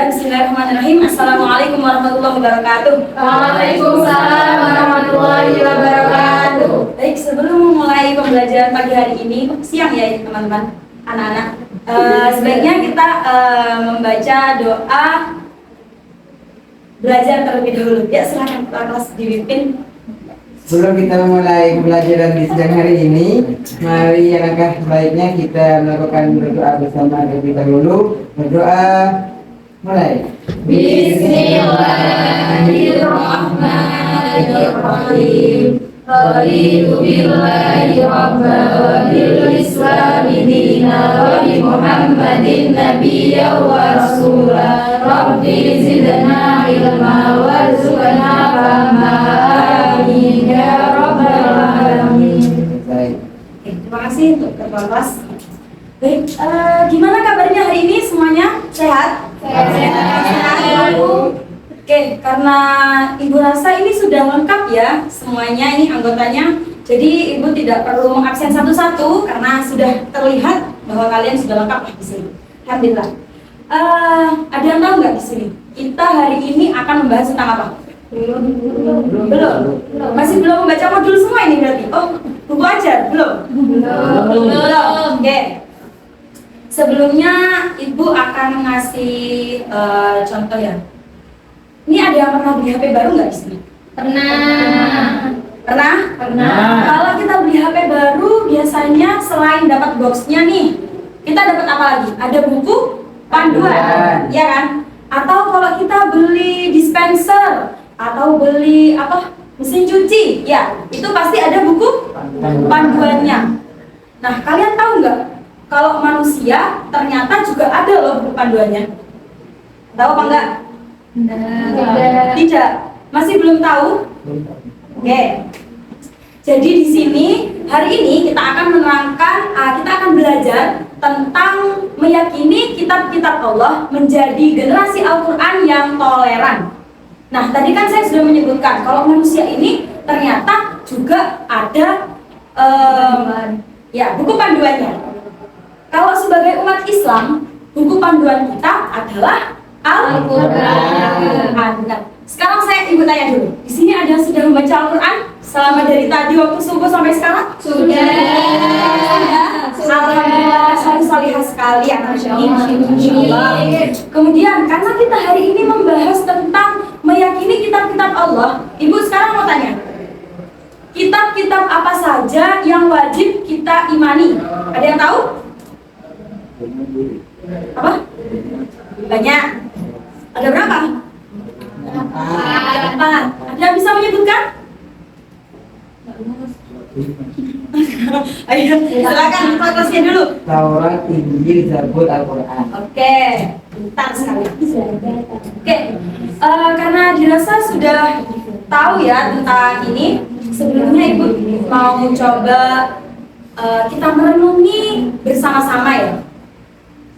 Bismillahirrahmanirrahim. Assalamualaikum warahmatullahi wabarakatuh. Waalaikumsalam warahmatullahi wabarakatuh. Baik, sebelum memulai pembelajaran pagi hari ini, siang ya teman-teman, anak-anak, sebaiknya kita membaca doa belajar terlebih dahulu. Ya, silakan kelas dipimpin. Sebelum kita memulai pembelajaran di siang hari ini, mari alangkah baiknya kita melakukan berdoa bersama terlebih dahulu. Berdoa mulai. Bismillahirrahmanirrahim. Raditu billahi rabban wa bil islami dinan wa bi Muhammadin nabiyyan wa rasulan. Rabbi zidna ilma warzuqna fahma. Amin ya rabbal alamin. Baik. Oke, terima kasih untuk ketua kelas. Baik, gimana kabarnya hari ini semuanya? Sehat? Sehat. Oke, karena Ibu rasa ini sudah lengkap ya semuanya ini anggotanya. Jadi Ibu tidak perlu mengabsen satu-satu karena sudah terlihat bahwa kalian sudah lengkap di sini. Alhamdulillah. Ada yang tahu nggak di sini? Kita hari ini akan membahas tentang apa? Belum. Masih belum membaca modul semua ini berarti? Oh, buku aja? Belum. Oke. Sebelumnya Ibu akan ngasih contoh ya. Ini ada yang pernah beli HP baru nggak di sini? Pernah. Kalau kita beli HP baru, biasanya selain dapat boxnya nih, kita dapat apa lagi? Ada buku panduan, ya kan? Atau kalau kita beli dispenser atau beli mesin cuci, ya itu pasti ada buku panduannya. Nah, kalian tahu nggak? Kalau manusia ternyata juga ada loh buku panduannya. Tahu apa enggak? Tidak. Masih belum tahu? Oke. Jadi di sini hari ini kita akan menerangkan, kita akan belajar tentang meyakini kitab-kitab Allah menjadi generasi Al-Quran yang toleran. Nah, tadi kan saya sudah menyebutkan kalau manusia ini ternyata juga ada buku panduannya. Kalau sebagai umat Islam, buku panduan kita adalah Al-Quran. Nah, sekarang Ibu tanya dulu. Di sini ada yang sudah membaca Al-Quran selama dari tadi waktu subuh sampai sekarang? Sudah. Alhamdulillah, salihah sekali anak ini. Kemudian karena kita hari ini membahas tentang meyakini kitab-kitab Allah, Ibu sekarang mau tanya. Kitab-kitab apa saja yang wajib kita imani? Ada yang tahu? Apa? Banyak. Ada berapa? 8. Ada yang bisa menyebutkan? Ayo, silakan kelasnya dulu. Taurat, Injil, Zabur, Al-Quran. Oke, pintar sekali. Oke, karena dirasa sudah tahu ya tentang ini, sebelumnya Ibu mau coba kita merenungi bersama-sama ya.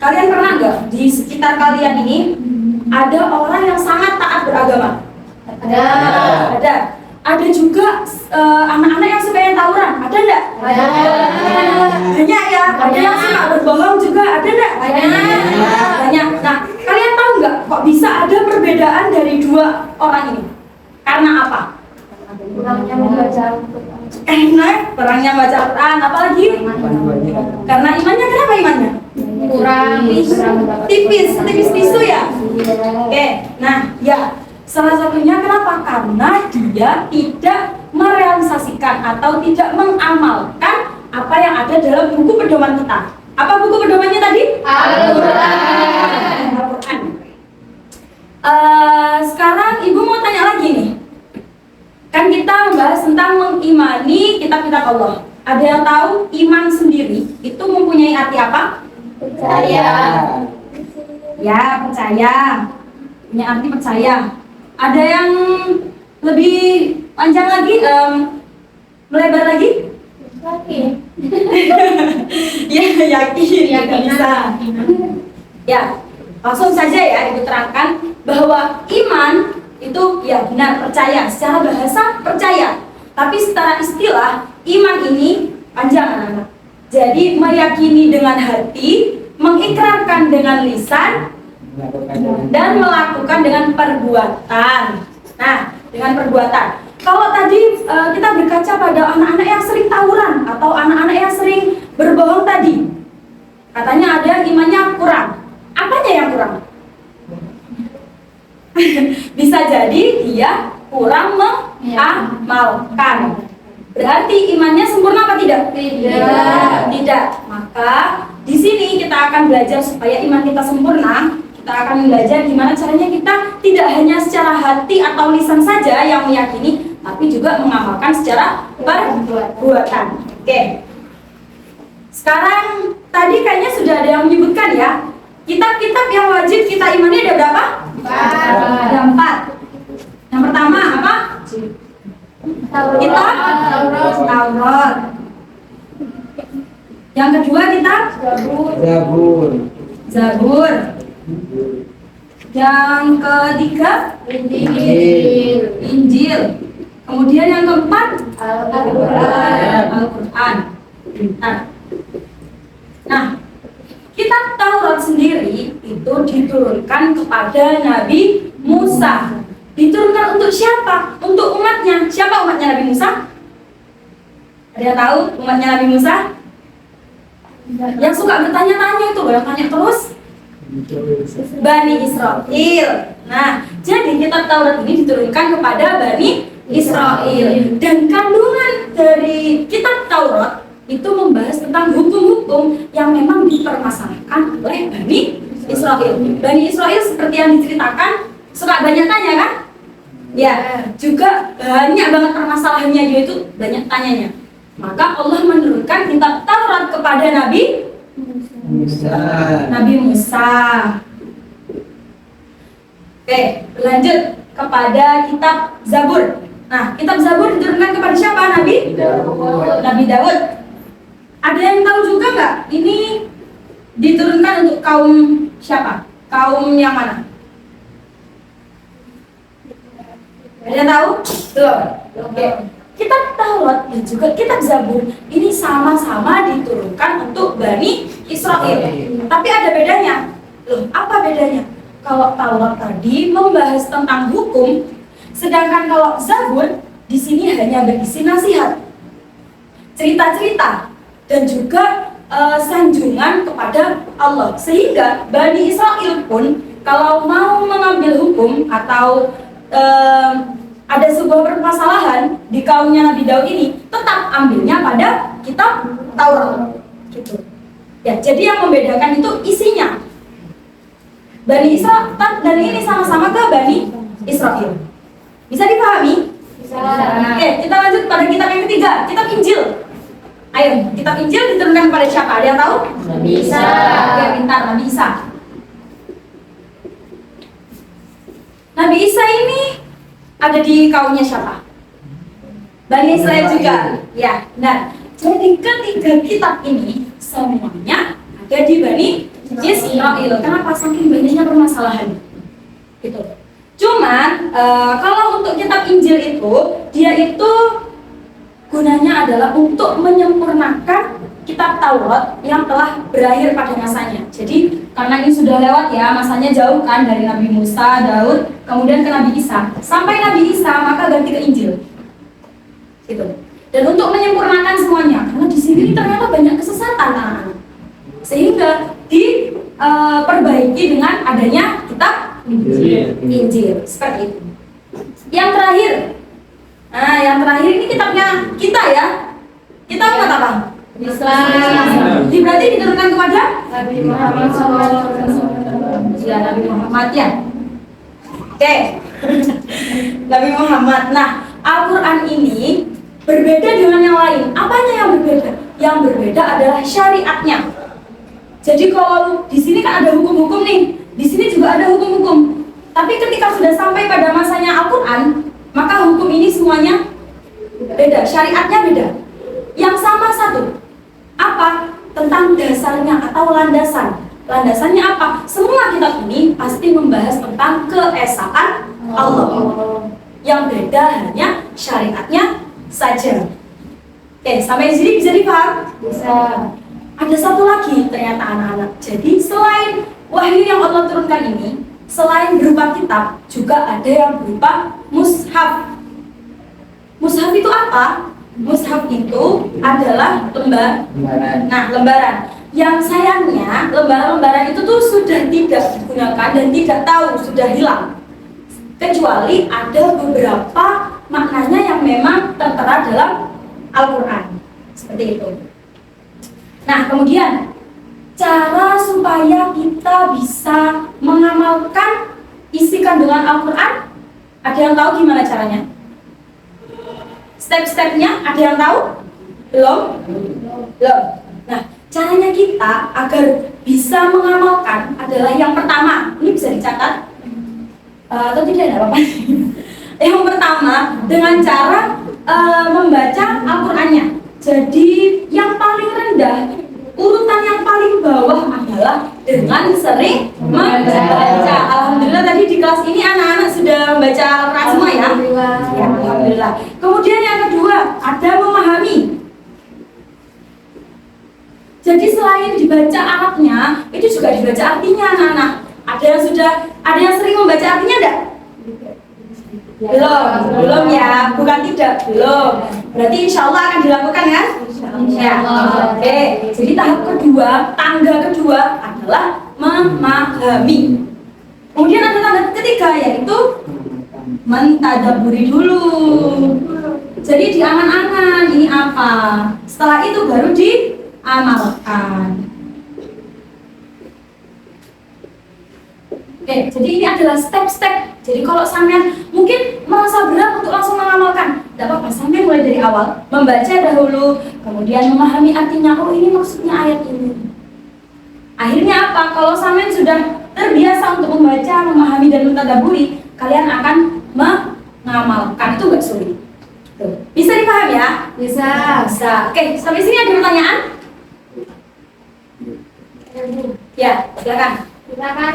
Kalian pernah nggak di sekitar kalian ini ada orang yang sangat taat beragama? Ada. Ada juga anak-anak yang suka yang tawuran. Ada nggak? Ada. Banyak ya. Ada yang suka berbohong juga. Ada nggak? Banyak. Nah, kalian tahu nggak kok bisa ada perbedaan dari dua orang ini? Karena apa? Kurangnya membaca Al-Quran. Kurangnya baca Al-Quran. Apalagi? Karena imannya. Kenapa imannya? Kurang Tipis tisu ya. Oke, nah ya salah satunya kenapa? Karena dia tidak merealisasikan atau tidak mengamalkan apa yang ada dalam buku pedoman kita. Apa buku pedomannya tadi? Al-Quran. Sekarang Ibu mau tanya lagi nih. Kan kita membahas tentang mengimani kitab-kitab Allah. Ada yang tahu iman sendiri itu mempunyai arti apa? Percaya. Ya, percaya. Punya arti percaya. Ada yang lebih panjang lagi, melebar lagi? Yakin. Ya, yakin bisa. Ya, langsung saja ya Ibu terangkan bahwa iman itu ya benar percaya. Secara bahasa percaya. Tapi secara istilah iman ini panjang anak-anak. Jadi meyakini dengan hati, mengikrarkan dengan lisan, dan melakukan dengan perbuatan. Nah, dengan perbuatan. Kalau tadi kita berkaca pada anak-anak yang sering tawuran atau anak-anak yang sering berbohong tadi, katanya ada imannya kurang. Apanya yang kurang? Bisa jadi dia kurang mengamalkan. Berarti imannya sempurna apa tidak? Tidak. Maka di sini kita akan belajar supaya iman kita sempurna. Kita akan belajar gimana caranya kita tidak hanya secara hati atau lisan saja yang meyakini, tapi juga mengamalkan secara perbuatan. Oke. Sekarang tadi kayaknya sudah ada yang menyebutkan ya. Kitab-kitab yang wajib kita imani ada berapa? 4. Ada 4. Yang pertama apa? Kitab Taurat. Yang kedua kitab Zabur. Yang ketiga Injil. Kemudian yang keempat Al-Quran. Nah, kitab Taurat sendiri itu diturunkan kepada Nabi Musa. Diturunkan untuk siapa? Untuk umatnya. Siapa umatnya Nabi Musa? Ada yang tahu umatnya Nabi Musa? Yang suka bertanya-tanya itu, bertanya terus. Bani Israel. Nah, jadi kitab Taurat ini diturunkan kepada Bani Israel. Dan kandungan dari kitab Taurat itu membahas tentang hukum-hukum yang memang dipermasalahkan oleh Bani Israel. Bani Israel seperti yang diceritakan suka banyak tanya kan? Ya, juga banyak banget permasalahannya, yaitu banyak tanyanya. Maka Allah menurunkan kitab Taurat kepada Nabi Musa. Oke, lanjut kepada kitab Zabur. Nah, kitab Zabur diturunkan kepada siapa? Nabi Daud. Ada yang tahu juga nggak? Ini diturunkan untuk kaum siapa? Kaum yang mana? Ada yang tahu? Tuh. Oke. Kitab Taurat dan juga kitab Zabur ini sama-sama diturunkan untuk Bani Israel. Tapi ada bedanya. Loh, apa bedanya? Kalau Taurat tadi membahas tentang hukum, sedangkan kalau Zabur di sini hanya berisi nasihat, cerita-cerita, dan juga sanjungan kepada Allah. Sehingga Bani Israel pun kalau mau mengambil hukum atau ada sebuah permasalahan di kaumnya Nabi Daud ini, tetap ambilnya pada kitab Taurat. Gitu. Ya, jadi yang membedakan itu isinya. Bani Israel dan ini sama-sama ke Bani Israel. Bisa dipahami? Bisa. Oke, kita lanjut pada kitab yang ketiga, kitab Injil. Ayo, kitab Injil diturunkan kepada siapa? Ada yang tahu? Nabi Isa. Oke, pintar, Nabi Isa. Nabi Isa ini ada di kaumnya siapa? Bani Israel juga. Ya, nah, jadi ketiga kitab ini semuanya ada di Bani Israel. Kenapa? Saking banyaknya permasalahan. Gitu. Cuman kalau untuk kitab Injil itu, dia itu gunanya adalah untuk menyempurnakan kitab Taurat yang telah berakhir pada masanya. Jadi karena ini sudah lewat ya, masanya jauh kan, dari Nabi Musa, Daud, kemudian ke Nabi Isa. Sampai Nabi Isa maka ganti ke Injil. Gitu. Dan untuk menyempurnakan semuanya, karena di sini ternyata banyak kesesatan anak-anak. Sehingga diperbaiki dengan adanya kitab Injil. Seperti itu. Yang terakhir. Nah, yang terakhir ini kitabnya kita ya. Kita umat apa? Islam. Berarti diturunkan kepada Nabi Muhammad SAW. ya, Nabi Muhammad ya. Oke. Nabi Muhammad. Nah, Al-Quran ini berbeda dengan yang lain. Apanya yang berbeda? Yang berbeda adalah syariatnya. Jadi kalau di sini kan ada hukum-hukum nih, di sini juga ada hukum-hukum. Tapi ketika sudah sampai pada masanya Al-Quran, maka hukum ini semuanya beda, syariatnya beda. Yang sama satu, apa? Tentang dasarnya atau landasan. Landasannya apa? Semua kitab ini pasti membahas tentang keesaan Allah. Yang beda hanya syariatnya saja. Oke, sampai sini bisa dipaham? Bisa. Ada satu lagi ternyata anak-anak. Jadi selain wahyu yang Allah turunkan ini selain berupa kitab, juga ada yang berupa mushaf. Mushaf itu apa? Mushaf itu adalah Lembaran. lembaran. Yang sayangnya lembaran-lembaran itu tuh sudah tidak digunakan dan tidak tahu, sudah hilang. Kecuali ada beberapa maknanya yang memang tertera dalam Al-Quran. Seperti itu. Nah, kemudian cara supaya kita bisa mengamalkan isi kandungan Al-Quran, ada yang tahu gimana caranya? Step-stepnya ada yang tahu? Belum? Belum. Nah, caranya kita agar bisa mengamalkan adalah yang pertama, ini bisa dicatat atau tidak, ada apa-apa. Yang pertama, dengan cara membaca Al-Qurannya. Jadi yang paling rendah, urutan yang paling bawah adalah dengan sering membaca. Alhamdulillah tadi di kelas ini anak-anak sudah membaca Al-Quran semua ya. Ya, alhamdulillah. Kemudian yang kedua, ada memahami. Jadi selain dibaca Arabnya, itu juga dibaca artinya anak-anak. Ada yang sering membaca artinya enggak? Belum ya, bukan tidak, belum. Berarti insya Allah akan dilakukan kan? Ya. Oke. Jadi tahap kedua, tangga kedua adalah memahami. Kemudian ada tangga ketiga yaitu mentadaburi dulu. Jadi diangan-angan ini apa? Setelah itu baru diamalkan. Oke, jadi ini adalah step-step. Jadi kalau sampean mungkin merasa berat untuk langsung mengamalkan, tidak apa-apa, sampean mulai dari awal, membaca dahulu, kemudian memahami artinya, oh ini maksudnya ayat ini. Akhirnya apa? Kalau sampean sudah terbiasa untuk membaca, memahami dan mentadaburi, kalian akan mengamalkan. Itu gak sulit. Tuh. Bisa dipahami ya? Bisa. Bisa. Oke, sampai sini ada pertanyaan? Ya, silakan. Kita kan,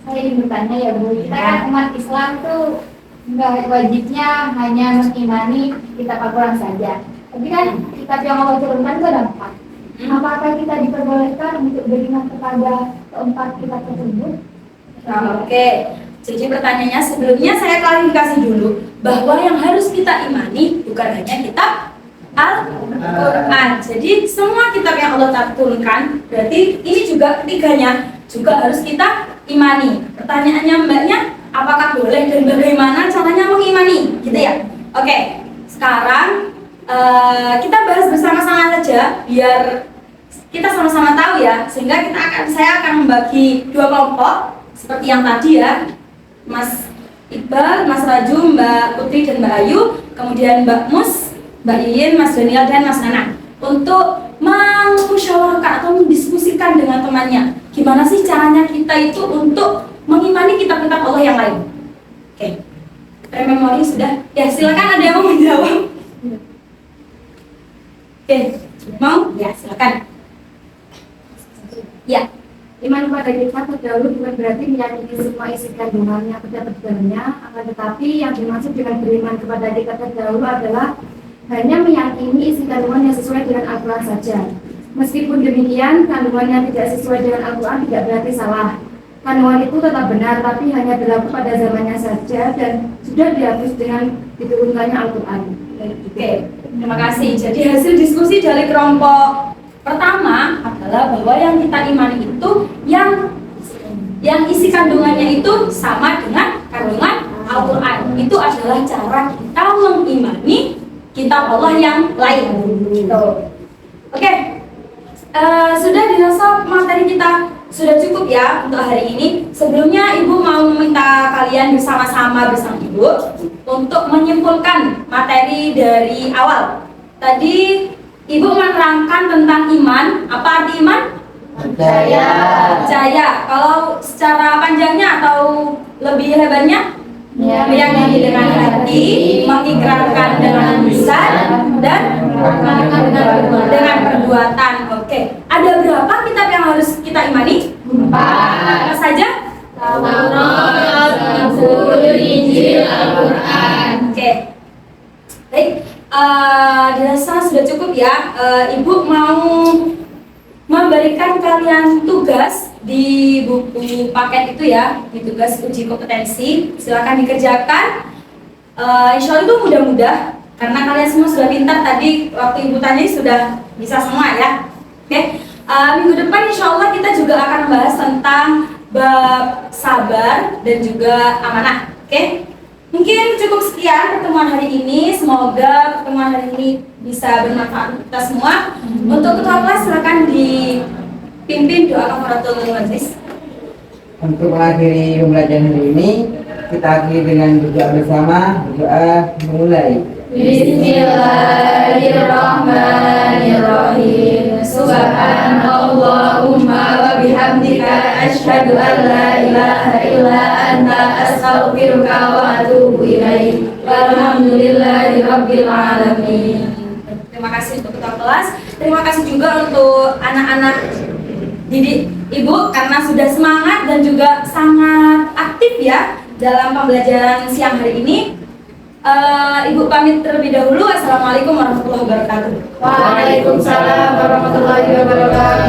saya ingin bertanya ya Bu, kita kan umat Islam tuh nggak wajibnya hanya mengimani kitab Al-Quran saja. Tapi kan kitab yang Allah turunkan itu ada 4. Apakah kita diperbolehkan untuk beriman kepada keempat kitab tersebut? Oke, jadi pertanyaannya sebelumnya saya klarifikasi dulu bahwa yang harus kita imani bukan hanya kitab Al-Quran. Jadi semua kitab yang Allah turunkan, berarti ini juga ketiganya juga harus kita imani. Pertanyaannya mbaknya, apakah boleh dan bagaimana caranya mengimani, gitu ya? Oke, sekarang kita bahas bersama-sama saja biar kita sama-sama tahu ya, sehingga saya akan membagi 2 kelompok seperti yang tadi ya, Mas Iqbal, Mas Raju, Mbak Putri dan Mbak Ayu, kemudian Mbak Mus, Mbak Iin, Mas Daniel dan Mas Nana, untuk memusyawarahkan atau mendiskusikan dengan temannya gimana sih caranya kita itu untuk mengimani kitab-kitab Allah yang lain. Oke, memori sudah? Ya silakan, ada yang mau menjawab? Oke, mau? Ya silakan. Ya. Iman kepada kitab terdahulu bukan berarti meyakini semua isi kandungan yang terdapat dalamnya, akan tetapi yang dimaksud dengan beriman kepada kitab terdahulu adalah hanya meyakini isi kandungan yang sesuai dengan Al-Quran saja. Meskipun demikian, kandungan yang tidak sesuai dengan Al-Quran tidak berarti salah. Kandungan itu tetap benar, tapi hanya berlaku pada zamannya saja dan sudah dihapus dengan diturunkannya Al-Quran. Oke, terima kasih. Jadi hasil diskusi dari kelompok pertama adalah bahwa yang kita imani itu yang isi kandungannya itu sama dengan kandungan Al-Quran. Itu adalah cara kita mengimani kitab Allah yang lain. Gitu. Oke, sudah dirasa materi kita sudah cukup ya untuk hari ini. Sebelumnya Ibu mau meminta kalian bersama-sama bersama Ibu untuk menyimpulkan materi dari awal. Tadi Ibu menerangkan tentang iman. Apa arti iman? Percaya. Percaya. Kalau secara panjangnya atau lebih lebarnya? Meyakini dengan hati, mengikrarkan dengan lisan, dan dengan perbuatan. Oke. Ada berapa kitab yang harus kita imani? 4. Apa saja? Taurat, Zabur, Injil, Al-Quran. Oke. Baik. Dirasa sudah cukup ya. Ibu mau memberikan kalian tugas di buku paket itu ya, di tugas uji kompetensi. Silakan dikerjakan. Insya Allah itu mudah-mudah karena kalian semua sudah pintar. Tadi waktu ibu tanya sudah bisa semua ya. Oke. Minggu depan insya Allah kita juga akan membahas tentang bab sabar dan juga amanah. Oke. Mungkin cukup sekian pertemuan hari ini. Semoga pertemuan hari ini bisa bermanfaat untuk kita semua. Untuk ketua kelas silakan dipimpin doa kafaratul majlis. Untuk mengakhiri pembelajaran hari ini, kita akhiri dengan berdoa bersama. Berdoa memulai. Bismillahirrahmanirrahim. Subhanallahumma wa bihamdika asyhadu an la ilaha illa anta astaghfiruka wa atubu ilaik. Walhamdulillahirabbil alamin. Terima kasih untuk ketua kelas. Terima kasih juga untuk anak-anak didik ibu karena sudah semangat dan juga sangat aktif ya dalam pembelajaran siang hari ini. Ibu pamit terlebih dahulu. Assalamualaikum warahmatullahi wabarakatuh. Waalaikumsalam warahmatullahi wabarakatuh.